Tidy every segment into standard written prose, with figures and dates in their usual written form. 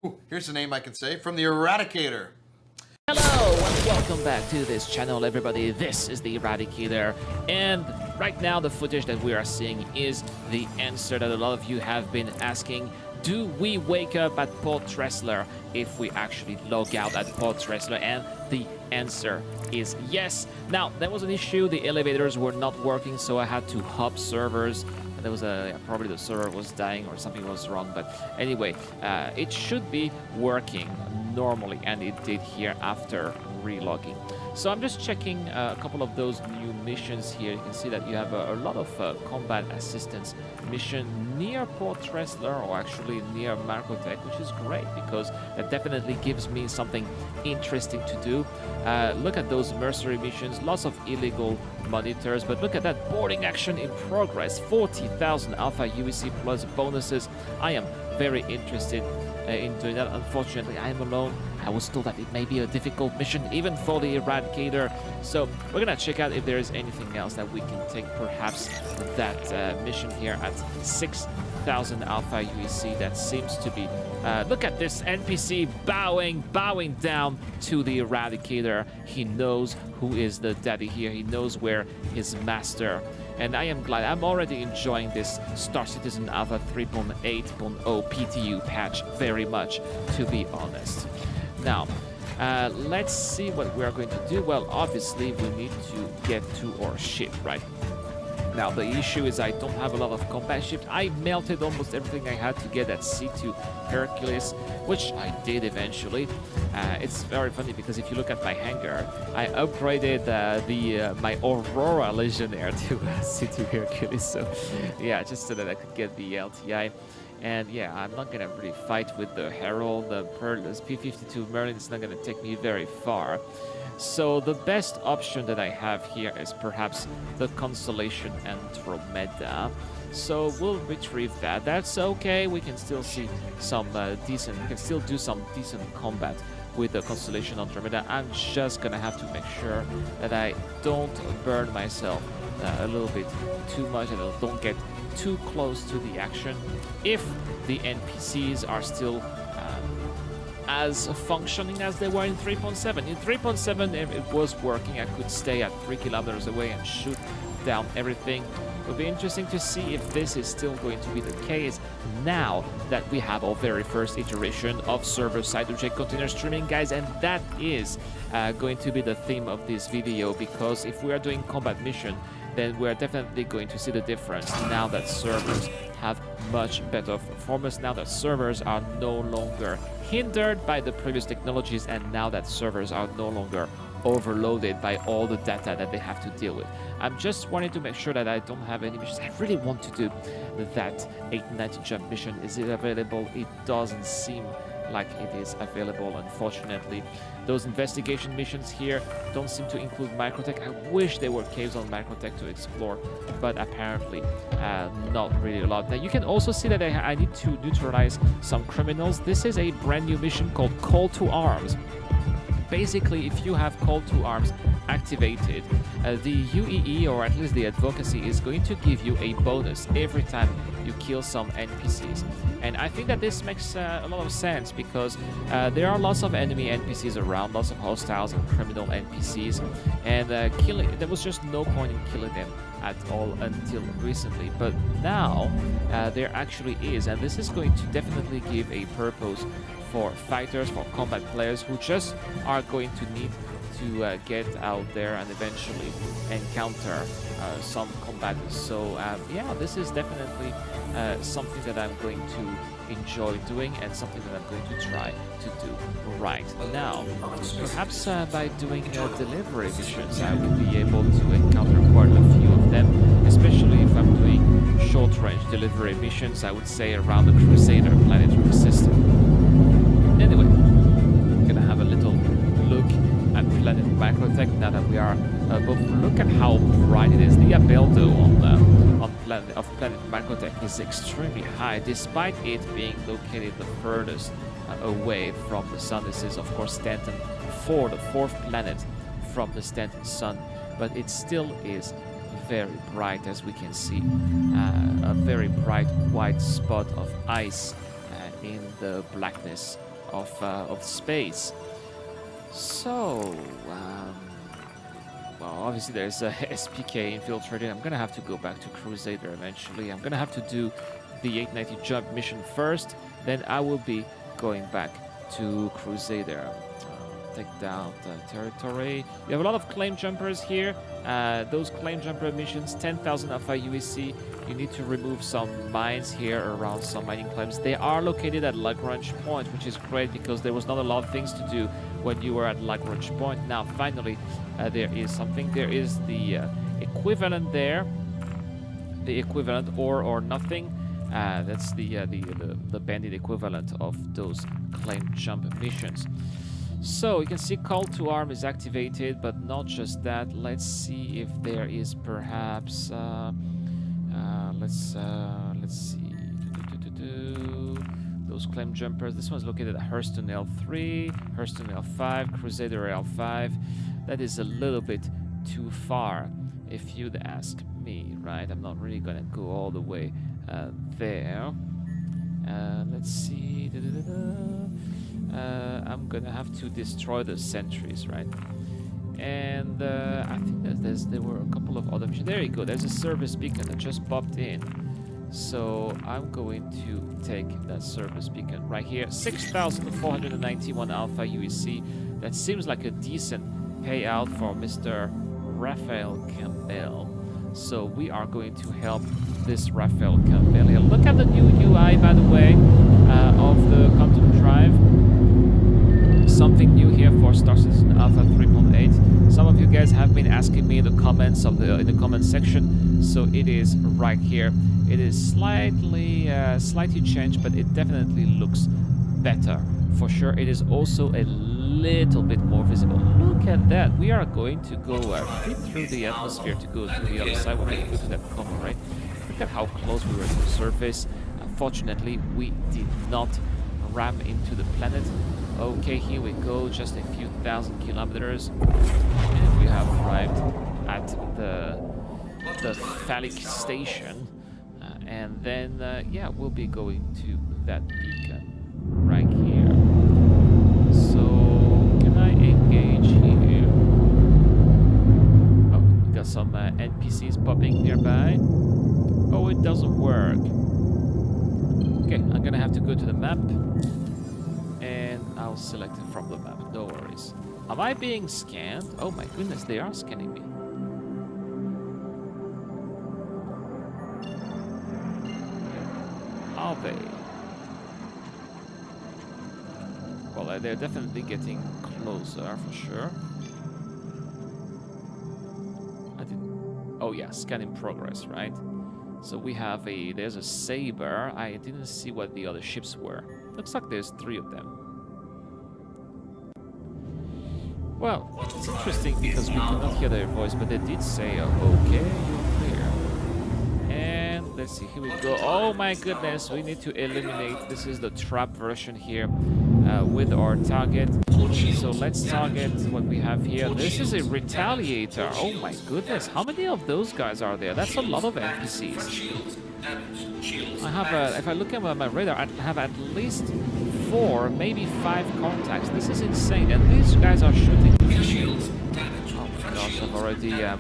Ooh, here's a name I can say from the Eradicator. Hello and welcome back to this channel, everybody. This is the Eradicator, and right now the footage that we are seeing is the answer that a lot of you have been asking. Do we wake up at Port Tressler if we actually log out at Port Tressler? And the answer is yes. Now, there was an issue. The elevators were not working, so I had to hop servers. There was probably the server was dying or something was wrong, but anyway, it should be working normally, and it did here after relogging. So I'm just checking a couple of those new missions here. You can see that you have a lot of combat assistance mission near Port Tressler, or actually near Markotech, which is great because that definitely gives me something interesting to do. Look at those mercenary missions, lots of illegal monitors, but look at that boarding action in progress, 40,000 Alpha UEC plus bonuses. I am very interested in doing that. Unfortunately, I am alone. I was told that it may be a difficult mission even for the Eradicator, so we're gonna check out if there is anything else that we can take, perhaps that mission here at 6,000 Alpha UEC. That seems to be look at this NPC bowing down to the Eradicator. He knows who is the daddy here. He knows where his master. And I am glad. I'm already enjoying this Star Citizen Alpha 3.8.0 PTU patch very much, to be honest. Now, let's see what we are going to do. Well, obviously, we need to get to our ship, right? Now, the issue is I don't have a lot of combat ships. I melted almost everything I had to get at C2 Hercules, which I did eventually. It's very funny because if you look at my hangar, I upgraded my Aurora Legionnaire to C2 Hercules. So, yeah, just so that I could get the LTI. And yeah, I'm not gonna really fight with the Herald, the P-52 Merlin. It's not gonna take me very far. So the best option that I have here is perhaps the Constellation Andromeda. So we'll retrieve that. That's okay. We can still see some decent. We can still do some decent combat with the Constellation Andromeda. I'm just gonna have to make sure that I don't burn myself a little bit too much, and I don't get too close to the action. If the NPCs are still as functioning as they were in 3.7. In 3.7, it was working. I could stay at 3 kilometers away and shoot down everything. It'll be interesting to see if this is still going to be the case now that we have our very first iteration of server-side object container streaming, guys. And that is going to be the theme of this video, because if we are doing combat mission, then we're definitely going to see the difference now that servers have much better performance, now that servers are no longer hindered by the previous technologies, and now that servers are no longer overloaded by all the data that they have to deal with. I'm just wanting to make sure that I don't have any missions. I really want to do that 890 jump mission. Is it available? It doesn't seem like it is available, unfortunately. Those investigation missions here don't seem to include Microtech. I wish there were caves on Microtech to explore, but apparently not really a lot. Now you can also see that I need to neutralize some criminals. This is a brand new mission called Call to Arms. Basically, if you have Call to Arms activated, the UEE, or at least the advocacy, is going to give you a bonus every time you kill some NPCs. And I think that this makes a lot of sense, because there are lots of enemy NPCs around, lots of hostiles and criminal NPCs, and there was just no point in killing them at all until recently. But now there actually is, and this is going to definitely give a purpose for fighters, for combat players who just are going to need to get out there and eventually encounter some combat. So yeah, this is definitely something that I'm going to enjoy doing, and something that I'm going to try to do right now. Perhaps by doing delivery missions, I will be able to encounter quite a few of them, especially if I'm doing short-range delivery missions, I would say around the Crusader planetary system. Anyway, I'm gonna have a little look at Planet Microtech now that we are above. Look at how bright it is. The albedo on Planet Microtech is extremely high, despite it being located the furthest away from the sun. This is, of course, Stanton 4, the fourth planet from the Stanton sun, but it still is very bright, as we can see. A very bright white spot of ice in the blackness of space. So, well, obviously there's a SPK infiltrated. I'm gonna have to go back to Crusader eventually. I'm gonna have to do the 890 jump mission first, then I will be going back to Crusader. Take down the territory. You have a lot of claim jumpers here. Those claim jumper missions, 10,000 Alpha UEC. You need to remove some mines here around some mining claims. They are located at Lagrange Point, which is great because there was not a lot of things to do when you were at Lagrange Point. Now, finally, there is something. There is the equivalent there. The equivalent or nothing. That's the bandit equivalent of those claim jump missions. So you can see call to arm is activated, but not just that. Let's see if there is perhaps let's see those claim jumpers. This one's located at Hurston L3, Hurston L5, Crusader L5. That is a little bit too far, if you'd ask me, right? I'm not really gonna go all the way there. Let's see. I'm gonna have to destroy the sentries, right? And I think that there were a couple of other missions. There you go. There's a service beacon that just popped in. So I'm going to take that service beacon right here. 6,491 Alpha UEC. That seems like a decent payout for Mr. Raphael Campbell. So we are going to help this Raphael Campbell here. Look at the new UI, by the way, of the content drive. Something new here for Star Citizen Alpha 3.8. Some of you guys have been asking me in the comments in the comment section, so it is right here. It is slightly changed, but it definitely looks better for sure. It is also a little bit more visible. Look at that. We are going to go right through the atmosphere to go to the other side. We're going to go to that coma, right? Look at how close we were to the surface. Unfortunately, we did not ram into the planet. Okay, here we go, just a few thousand kilometers, and we have arrived at the phallic station, and then yeah, we'll be going to that beacon right here. So can I engage here? Oh, we got some NPCs popping nearby. Oh, it doesn't work. Okay, I'm gonna have to go to the map. I'll select it from the map, no worries. Am I being scanned? Oh my goodness, they are scanning me. Are they? Well, they're definitely getting closer for sure. Oh yeah, scan in progress, right? So we have there's a Saber. I didn't see what the other ships were. Looks like there's 3 of them. Well, it's interesting because we cannot hear their voice, but they did say, okay, you're clear. And let's see, here we go. Oh my goodness, we need to eliminate. This is the trap version here with our target. So let's target what we have here. This is a Retaliator. Oh my goodness, how many of those guys are there? That's a lot of NPCs. I have, if I look at my radar, I have at least 4, maybe 5 contacts. This is insane, and these guys are shooting. Oh my gosh, I'm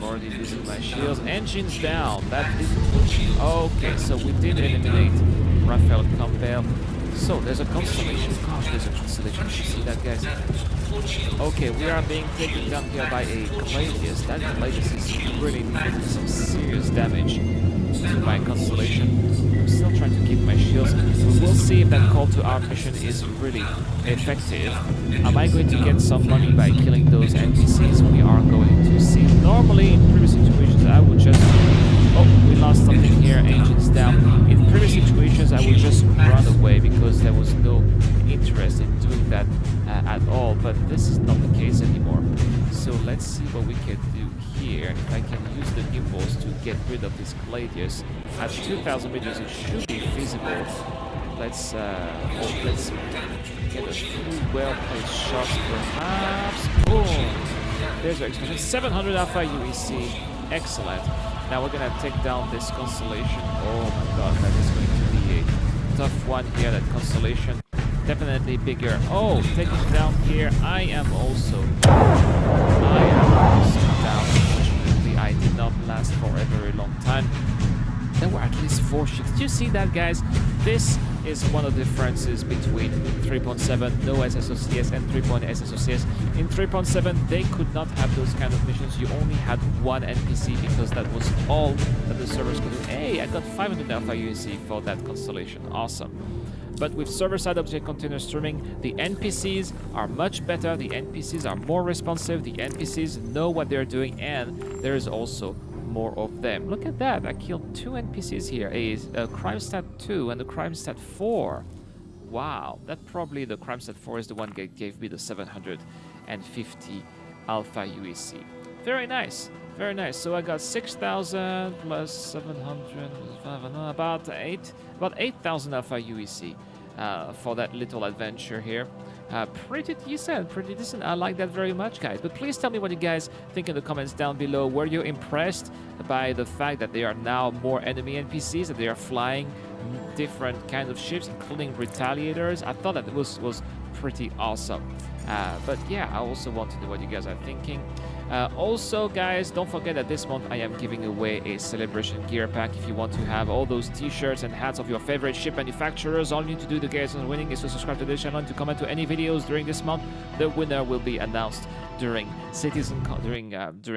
already losing my shields. Engines down. That didn't. Okay, so we did eliminate Raphael Campbell. So there's a constellation. Gosh, there's a constellation. You see that, guys? Okay, we are being taken down here by a Gladius. That Gladius is really doing some serious damage to my constellation. I'm still trying to keep my shields. We will see if that call to arm mission is really effective. Am I going to get some money by killing those NPCs? We are going to see. Normally, in previous situations, I would just... Oh, we lost something here. Engines down. In previous situations, I would just run away because there was no interest in doing that at all. But this is not the case anymore. So let's see what we can do here. If I can use the gimbals to get rid of this Gladius at 2,000 meters, it should be feasible. Let's get a few well-placed shots, perhaps. Boom! There's our expansion. 700 Alpha UEC. Excellent. Now we're gonna take down this constellation. Oh my god, that is going to be a tough one here. That constellation. definitely bigger. Oh, taking down here. I am also down. Unfortunately, I did not last for a very long time. There were at least 4 ships. Did you see that, guys? This is one of the differences between 3.7 no SSOCS and 3.0 SSOCS. In 3.7, they could not have those kind of missions. You only had one NPC because that was all that the servers could do. Hey, I got 500 Alpha USC for that constellation. Awesome. But with server-side object container streaming, the NPCs are much better, the NPCs are more responsive, the NPCs know what they're doing, and there is also more of them. Look at that, I killed 2 NPCs here, a crime stat 2 and a crime stat 4. Wow, that probably the crime stat 4 is the one that gave me the 750 Alpha UEC. Very nice. Very nice. So I got 6,000 plus 700, about 8,000 Alpha UEC for that little adventure here. Pretty decent. I like that very much, guys. But please tell me what you guys think in the comments down below. Were you impressed by the fact that there are now more enemy NPCs, that they are flying different kind of ships, including retaliators? I thought that it was pretty awesome. But yeah, I also want to know what you guys are thinking. Also, guys, don't forget that this month I am giving away a celebration gear pack. If you want to have all those t-shirts and hats of your favorite ship manufacturers, all you need to do to get on winning is to subscribe to this channel and to comment to any videos during this month. The winner will be announced during CitizenCon,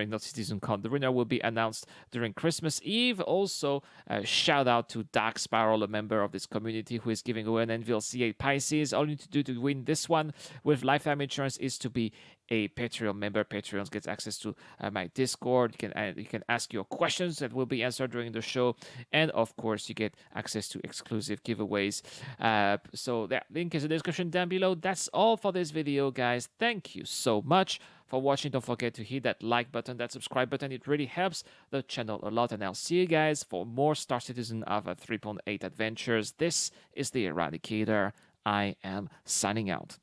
not CitizenCon. The winner will be announced during Christmas Eve. Also, shout out to Dark Spiral, a member of this community who is giving away an Envil C8 Pisces. All you need to do to win this one with lifetime insurance is to be a Patreon member. Patreons gets access to my Discord. You can ask your questions that will be answered during the show, and of course you get access to exclusive giveaways. So that link is in the description down below. That's all for this video, guys. Thank you so much for watching. Don't forget to hit that like button, that subscribe button. It really helps the channel a lot, and I'll see you guys for more Star Citizen Alpha 3.8 adventures. This is the Eradicator. I am signing out.